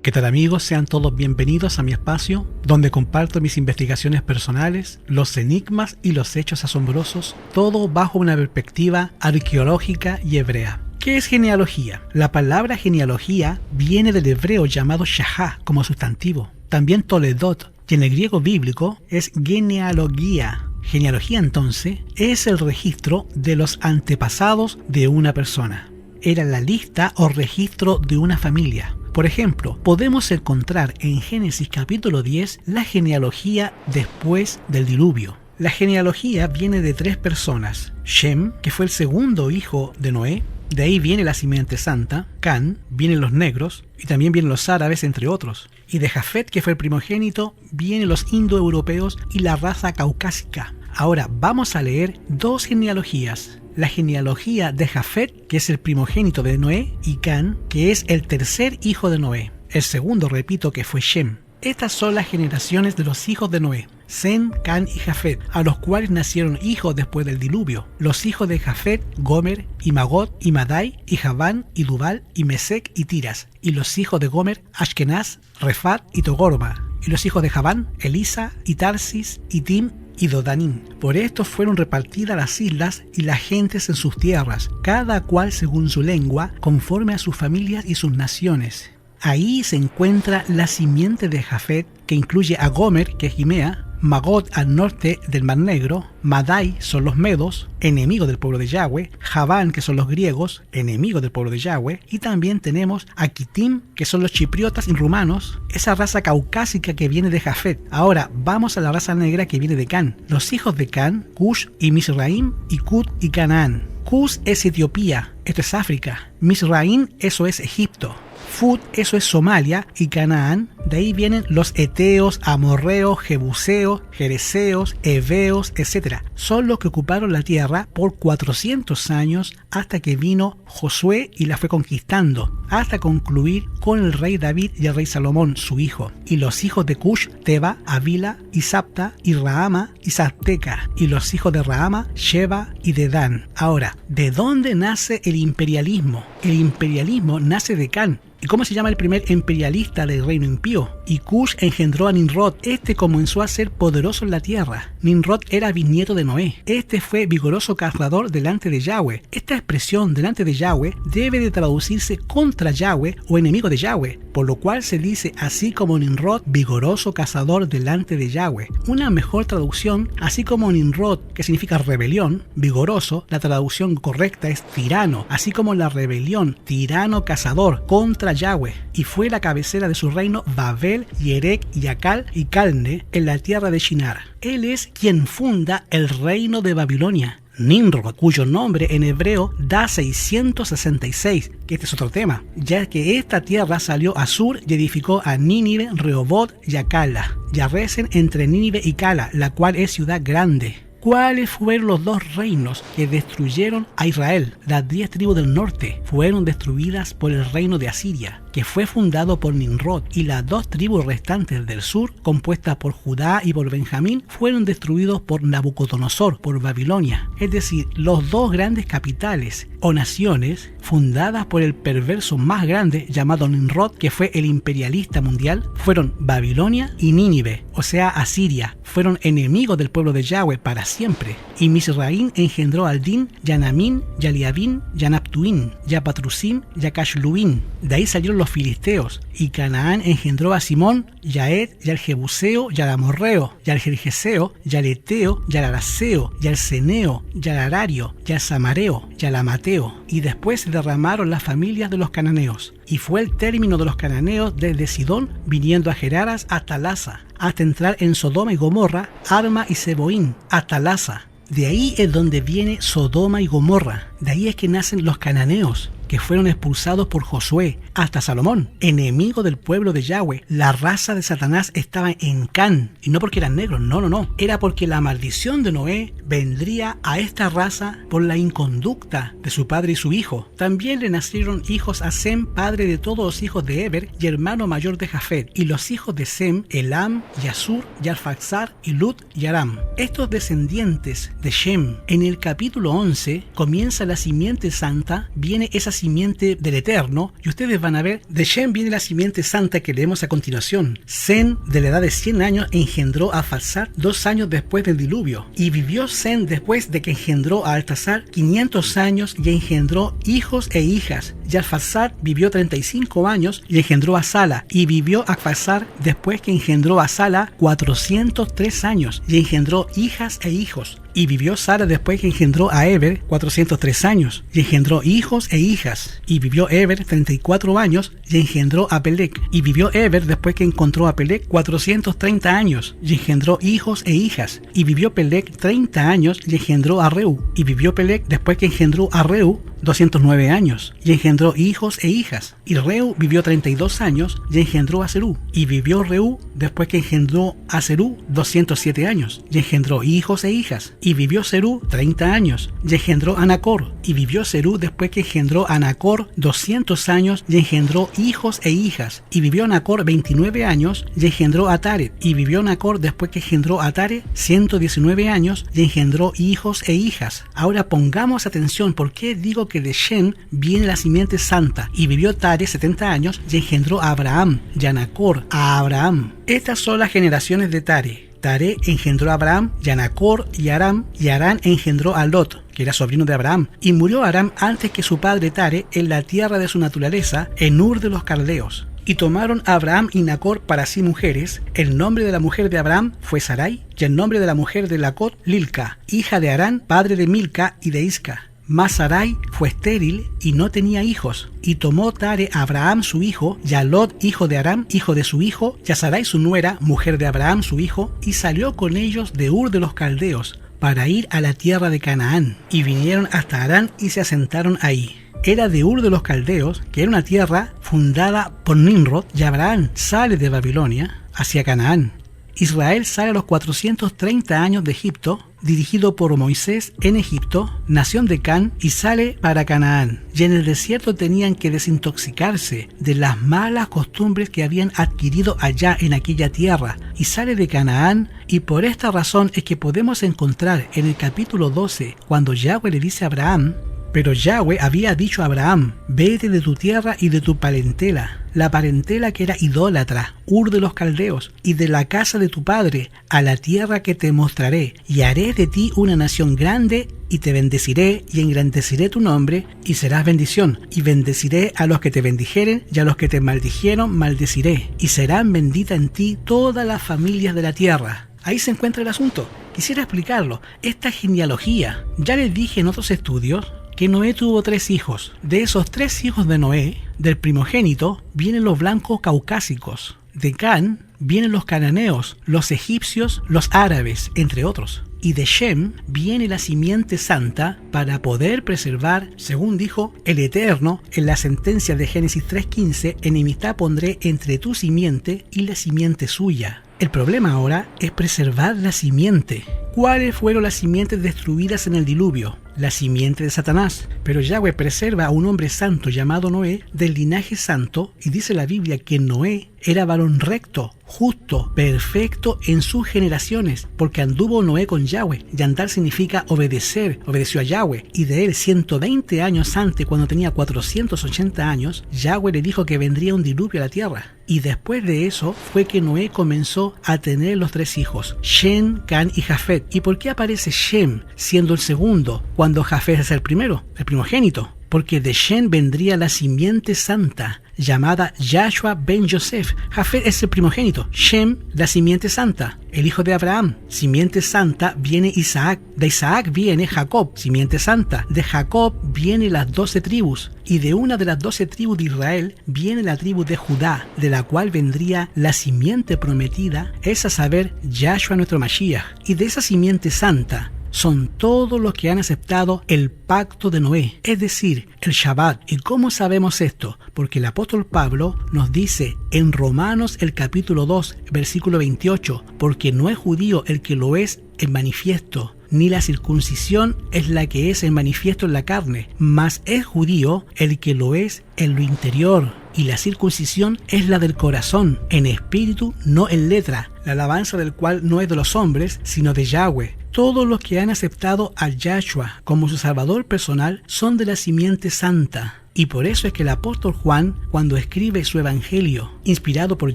¿Qué tal amigos? Sean todos bienvenidos a mi espacio, donde comparto mis investigaciones personales, los enigmas y los hechos asombrosos, todo bajo una perspectiva arqueológica y hebrea. ¿Qué es genealogía? La palabra genealogía viene del hebreo llamado shahá como sustantivo, también toledot, y en el griego bíblico es genealogía. Genealogía entonces es el registro de los antepasados de una persona. Era la lista o registro de una familia. Por ejemplo, podemos encontrar en Génesis capítulo 10 la genealogía después del diluvio. La genealogía viene de 3 personas: Shem, que fue el segundo hijo de Noé, de ahí viene la simiente santa; Can, vienen los negros, y también vienen los árabes, entre otros. Y de Jafet, que fue el primogénito, vienen los indoeuropeos y la raza caucásica. Ahora vamos a leer 2 genealogías. La genealogía de Jafet, que es el primogénito de Noé, y Can, que es el tercer hijo de Noé. El segundo, repito, que fue Shem. Estas son las generaciones de los hijos de Noé: Sem, Can y Jafet, a los cuales nacieron hijos después del diluvio. Los hijos de Jafet: Gomer y Magot y Madai y Javán y Dubal y Mesec y Tiras. Y los hijos de Gomer: Ashkenaz, Refat y Togorma. Y los hijos de Javán: Elisa y Tarsis y Tim y Dodanim. Por esto fueron repartidas las islas y las gentes en sus tierras, cada cual según su lengua, conforme a sus familias y sus naciones. Ahí se encuentra la simiente de Jafet, que incluye a Gomer, que es Gimea, Magot al norte del Mar Negro, Madai son los medos, enemigos del pueblo de Yahweh, Javán, que son los griegos, enemigos del pueblo de Yahweh, y también tenemos a Kitim, que son los chipriotas y rumanos, esa raza caucásica que viene de Jafet. Ahora vamos a la raza negra que viene de Can. Los hijos de Can: Cush y Misraim, y Cud y Canaán. Cush es Etiopía, esto es África. Misraim, eso es Egipto. Fud, eso es Somalia, y Canaán, de ahí vienen los eteos, amorreos, jebuseos, jereseos, heveos, etc. Son los que ocuparon la tierra por 400 años hasta que vino Josué y la fue conquistando, hasta concluir con el rey David y el rey Salomón, su hijo. Y los hijos de Cush: Teba, Avila y Sapta y Rahama y Sapteca. Y los hijos de Rahama: Sheba y Dedán. Ahora, ¿de dónde nace el imperialismo? El imperialismo nace de Can. ¿Y cómo se llama el primer imperialista del reino impío? Y Cush engendró a Nimrod. Este comenzó a ser poderoso en la tierra. Nimrod era bisnieto de Noé. Este fue vigoroso cazador delante de Yahweh. Esta expresión delante de Yahweh debe de traducirse contra Yahweh o enemigo de Yahweh, por lo cual se dice así como Nimrod, vigoroso cazador delante de Yahweh. Una mejor traducción, así como Nimrod, que significa rebelión, vigoroso, la traducción correcta es tirano, así como la rebelión, tirano cazador contra Yahweh. Y fue la cabecera de su reino Babel, Yerek y Acal y Calne en la tierra de Shinar. Él es quien funda el reino de Babilonia. Nimrod, cuyo nombre en hebreo da 666, que este es otro tema, ya que esta tierra salió a Sur y edificó a Nínive, Rehobot y a Cala, y a Resen entre Nínive y Cala, la cual es ciudad grande. ¿Cuáles fueron los 2 reinos que destruyeron a Israel? Las 10 tribus del norte fueron destruidas por el reino de Asiria, que fue fundado por Nimrod, y las 2 tribus restantes del sur, compuestas por Judá y por Benjamín, fueron destruidos por Nabucodonosor, por Babilonia. Es decir, los 2 grandes capitales o naciones fundadas por el perverso más grande llamado Nimrod, que fue el imperialista mundial, fueron Babilonia y Nínive, o sea Asiria. Fueron enemigos del pueblo de Yahweh para siempre. Y Misraim engendró a Aldin, y a Namín, y a Liabín, y a Naptuín, y a Patrusim, y a Cashluín. De ahí salieron los filisteos. Y Canaán engendró a Simón, y a Ed, y al Jebuseo, y al Amorreo, y al Jerjeseo, y al Eteo, y al Araseo, y al Ceneo, y al Arario, y al Samareo, y al Amateo. Y después se derramaron las familias de los cananeos. Y fue el término de los cananeos desde Sidón, viniendo a Geraras hasta Lasa, hasta entrar en Sodoma y Gomorra, Arma y Seboín, hasta Lasa. De ahí es donde viene Sodoma y Gomorra. De ahí es que nacen los cananeos, que fueron expulsados por Josué, hasta Salomón, enemigo del pueblo de Yahweh. La raza de Satanás estaba en Can, y no porque eran negros, no, era porque la maldición de Noé vendría a esta raza por la inconducta de su padre y su hijo. También le nacieron hijos a Sem, padre de todos los hijos de Eber y hermano mayor de Jafet, y los hijos de Sem, Elam, Yasur, Yarfaxar y Lut y Aram. Estos descendientes de Shem, en el capítulo 11 comienza la simiente santa, viene esa simiente del Eterno, y ustedes van a ver, de Shem viene la simiente santa que leemos a continuación. Sem, de la edad de 100 años, engendró a Falsar 2 años después del diluvio, y vivió Sem después de que engendró a Altasar 500 años y engendró hijos e hijas. Y Alfasar vivió 35 años y engendró a Sala, y vivió Alfasar después que engendró a Sala 403 años y engendró hijas e hijos. Y vivió Sara después que engendró a Eber 403 años y engendró hijos e hijas. Y vivió Eber 34 años y engendró a Pelec. Y vivió Eber después que encontró a Pelec 430 años y engendró hijos e hijas. Y vivió Pelec 30 años y engendró a Reu. Y vivió Pelec después que engendró a Reu 209 años y engendró hijos e hijas. Y Reu vivió 32 años y engendró a Serú. Y vivió Reu después que engendró a Serú 207 años y engendró hijos e hijas. Y vivió Serú 30 años y engendró a Nacor. Y vivió Serú después que engendró a Nacor 200 años y engendró hijos e hijas. Y vivió Nacor 29 años y engendró a Tare. Y vivió Nacor después que engendró a Tare 119 años y engendró hijos e hijas. Ahora pongamos atención, ¿por qué digo que de Shem viene la simiente santa? Y vivió Tare 70 años y engendró a Abraham y a Nacor a Abraham. Estas son las generaciones de Tare. Tare engendró a Abraham y a Nacor y a Aram, y Arán engendró a Lot, que era sobrino de Abraham. Y murió Aram antes que su padre Tare en la tierra de su naturaleza, en Ur de los Caldeos. Y tomaron a Abraham y Nacor para sí mujeres. El nombre de la mujer de Abraham fue Sarai, y el nombre de la mujer de Nacor, Lilca, hija de Arán, padre de Milca y de Isca. Mas Sarai fue estéril y no tenía hijos. Y tomó Tare a Abraham su hijo, y a Lot hijo de Aram, hijo de su hijo, y a Sarai su nuera, mujer de Abraham su hijo, y salió con ellos de Ur de los Caldeos, para ir a la tierra de Canaán. Y vinieron hasta Harán y se asentaron ahí. Era de Ur de los Caldeos, que era una tierra fundada por Nimrod, y Abraham sale de Babilonia hacia Canaán. Israel sale a los 430 años de Egipto, dirigido por Moisés en Egipto, nación de Can, y sale para Canaán. Y en el desierto tenían que desintoxicarse de las malas costumbres que habían adquirido allá en aquella tierra. Y sale de Canaán, y por esta razón es que podemos encontrar en el capítulo 12, cuando Yahweh le dice a Abraham, pero Yahweh había dicho a Abraham, vete de tu tierra y de tu parentela, la parentela que era idólatra, Ur de los Caldeos, y de la casa de tu padre, a la tierra que te mostraré, y haré de ti una nación grande, y te bendeciré, y engrandeceré tu nombre, y serás bendición, y bendeciré a los que te bendijeren, y a los que te maldijeron maldeciré, y serán benditas en ti todas las familias de la tierra. Ahí se encuentra el asunto. Quisiera explicarlo. Esta genealogía, ya les dije en otros estudios, que Noé tuvo 3 hijos. De esos 3 hijos de Noé, del primogénito, vienen los blancos caucásicos. De Can vienen los cananeos, los egipcios, los árabes, entre otros. Y de Shem viene la simiente santa para poder preservar, según dijo el Eterno en la sentencia de Génesis 3:15, enemistad pondré entre tu simiente y la simiente suya. El problema ahora es preservar la simiente. ¿Cuáles fueron las simientes destruidas en el diluvio? La simiente de Satanás. Pero Yahweh preserva a un hombre santo llamado Noé del linaje santo, y dice la Biblia que Noé era varón recto, justo, perfecto en sus generaciones, porque anduvo Noé con Yahweh, y andar significa obedecer, obedeció a Yahweh, y de él 120 años antes, cuando tenía 480 años, Yahweh le dijo que vendría un diluvio a la tierra. Y después de eso fue que Noé comenzó a tener los 3 hijos, Shem, Can y Jafet. ¿Y por qué aparece Shem siendo el segundo, cuando Jafet es el primero, el primogénito? Porque de Shem vendría la simiente santa, llamada Yahshua ben Yosef. Jafet es el primogénito, Shem la simiente santa, el hijo de Abraham. Simiente santa viene Isaac, de Isaac viene Jacob, simiente santa. De Jacob vienen las 12 tribus, y de una de las 12 tribus de Israel viene la tribu de Judá, de la cual vendría la simiente prometida, es a saber, Yahshua nuestro Mashiach. Y de esa simiente santa son todos los que han aceptado el pacto de Noé, es decir, el Shabbat. ¿Y cómo sabemos esto? Porque el apóstol Pablo nos dice en Romanos el capítulo 2, versículo 28, porque no es judío el que lo es en manifiesto, ni la circuncisión es la que es en manifiesto en la carne, mas es judío el que lo es en lo interior, y la circuncisión es la del corazón, en espíritu, no en letra, la alabanza del cual no es de los hombres, sino de Yahweh. Todos los que han aceptado a Yahshua como su salvador personal son de la simiente santa. Y por eso es que el apóstol Juan, cuando escribe su evangelio, inspirado por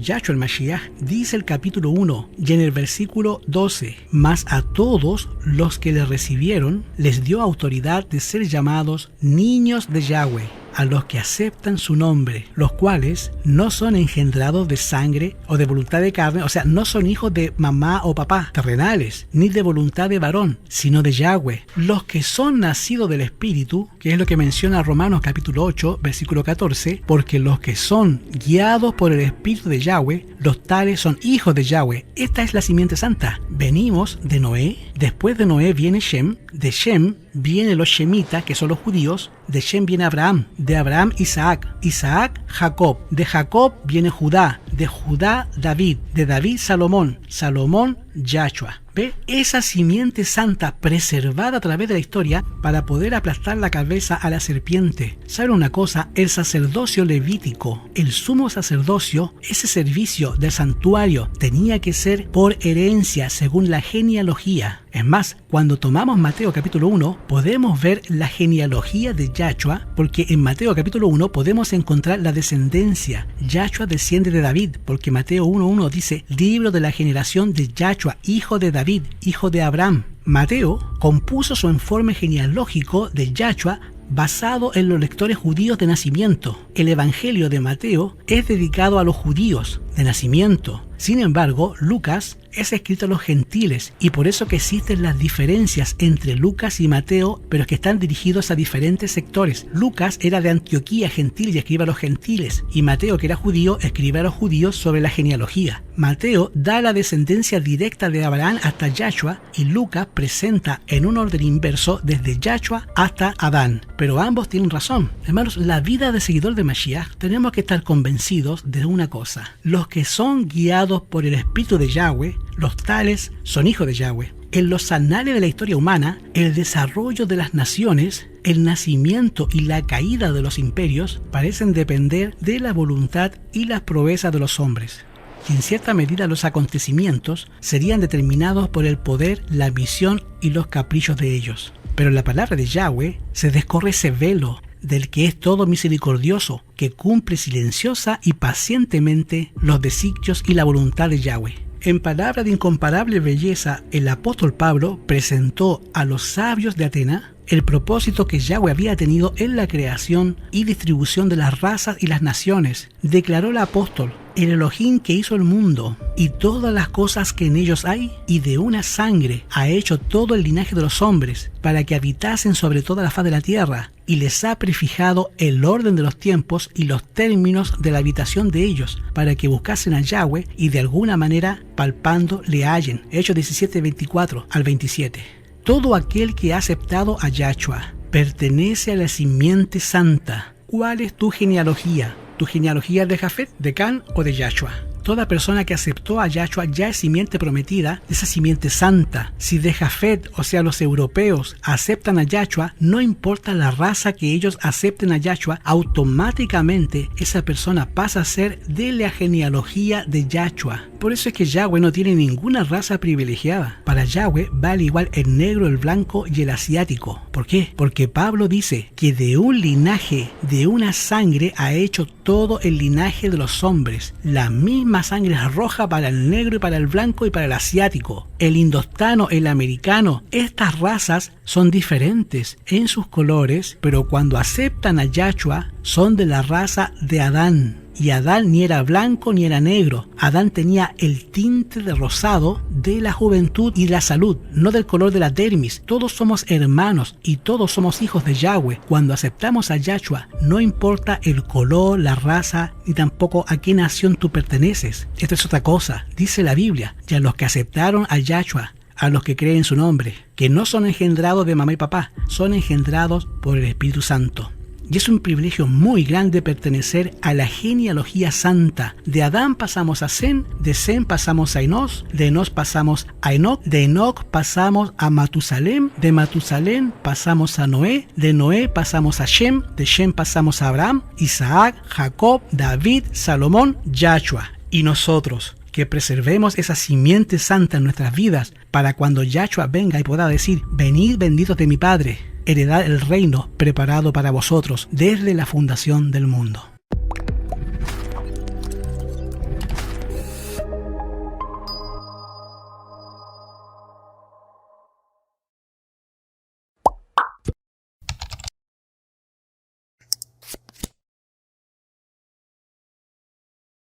Yahshua el Mashiach, dice el capítulo 1 y en el versículo 12: mas a todos los que le recibieron, les dio autoridad de ser llamados niños de Yahweh, a los que aceptan su nombre, los cuales no son engendrados de sangre o de voluntad de carne, o sea, no son hijos de mamá o papá terrenales, ni de voluntad de varón, sino de Yahweh. Los que son nacidos del Espíritu, que es lo que menciona Romanos capítulo 8, versículo 14, porque los que son guiados por el Espíritu de Yahweh, los tales son hijos de Yahweh. Esta es la simiente santa. Venimos de Noé, después de Noé viene Shem, de Shem vienen los Shemitas, que son los judíos, de Shem viene Abraham, de Abraham Isaac, Isaac Jacob, de Jacob viene Judá, de Judá David, de David Salomón, Salomón Yahshua. ¿Ve? Esa simiente santa preservada a través de la historia para poder aplastar la cabeza a la serpiente. ¿Saben una cosa? El sacerdocio levítico, el sumo sacerdocio, ese servicio del santuario tenía que ser por herencia según la genealogía. Es más, cuando tomamos Mateo capítulo 1, podemos ver la genealogía de Yahshua, porque en Mateo capítulo 1 podemos encontrar la descendencia. Yahshua desciende de David, porque Mateo 1:1 dice: libro de la generación de Yahshua, hijo de David, hijo de Abraham. Mateo compuso su informe genealógico de Yahshua basado en los lectores judíos de nacimiento. El Evangelio de Mateo es dedicado a los judíos de nacimiento. Sin embargo, Lucas es escrito a los gentiles y por eso que existen las diferencias entre Lucas y Mateo, pero que están dirigidos a diferentes sectores. Lucas era de Antioquía gentil y escribe a los gentiles, y Mateo, que era judío, escribe a los judíos sobre la genealogía. Mateo da la descendencia directa de Abraham hasta Yahshua y Lucas presenta en un orden inverso desde Yahshua hasta Adán. Pero ambos tienen razón. Hermanos, la vida de seguidor de Mashiach tenemos que estar convencidos de una cosa: los que son guiados por el Espíritu de Yahweh, los tales son hijos de Yahweh. En los anales de la historia humana, el desarrollo de las naciones, el nacimiento y la caída de los imperios parecen depender de la voluntad y las proezas de los hombres. Y en cierta medida los acontecimientos serían determinados por el poder, la ambición y los caprichos de ellos. Pero en la palabra de Yahweh se descorre ese velo del que es todo misericordioso, que cumple silenciosa y pacientemente los designios y la voluntad de Yahweh. En palabra de incomparable belleza, el apóstol Pablo presentó a los sabios de Atenas el propósito que Yahweh había tenido en la creación y distribución de las razas y las naciones. Declaró el apóstol: el Elohim que hizo el mundo y todas las cosas que en ellos hay, y de una sangre ha hecho todo el linaje de los hombres, para que habitasen sobre toda la faz de la tierra, y les ha prefijado el orden de los tiempos y los términos de la habitación de ellos, para que buscasen a Yahweh y de alguna manera palpando le hallen. Hechos 17, 24 al 27. Todo aquel que ha aceptado a Yahshua pertenece a la simiente santa. ¿Cuál es tu genealogía? ¿Tu genealogía es de Jafet, de Can o de Yahshua? Toda persona que aceptó a Yahshua ya es simiente prometida de esa simiente santa. Si de Jafet, o sea los europeos, aceptan a Yahshua, no importa la raza que ellos acepten a Yahshua, automáticamente esa persona pasa a ser de la genealogía de Yahshua. Por eso es que Yahweh no tiene ninguna raza privilegiada. Para Yahweh vale igual el negro, el blanco y el asiático. ¿Por qué? Porque Pablo dice que de un linaje, de una sangre, ha hecho todo el linaje de los hombres. La misma sangre es roja para el negro y para el blanco y para el asiático. El indostano, el americano, estas razas son diferentes en sus colores, pero cuando aceptan a Yahshua son de la raza de Adán. Y Adán ni era blanco ni era negro. Adán tenía el tinte de rosado de la juventud y la salud, no del color de la dermis. Todos somos hermanos y todos somos hijos de Yahweh. Cuando aceptamos a Yahshua, no importa el color, la raza, ni tampoco a qué nación tú perteneces. Esto es otra cosa. Dice la Biblia: y a los que aceptaron a Yahshua, a los que creen en su nombre, que no son engendrados de mamá y papá, son engendrados por el Espíritu Santo. Y es un privilegio muy grande pertenecer a la genealogía santa. De Adán pasamos a Sem, de Sem pasamos a Enos, de Enos pasamos a Enoc, de Enoc pasamos a Matusalem, de Matusalem pasamos a Noé, de Noé pasamos a Shem, de Shem pasamos a Abraham, Isaac, Jacob, David, Salomón, Yahshua. Y nosotros, que preservemos esa simiente santa en nuestras vidas, para cuando Yahshua venga y pueda decir: venid benditos de mi Padre, heredar el reino preparado para vosotros desde la fundación del mundo.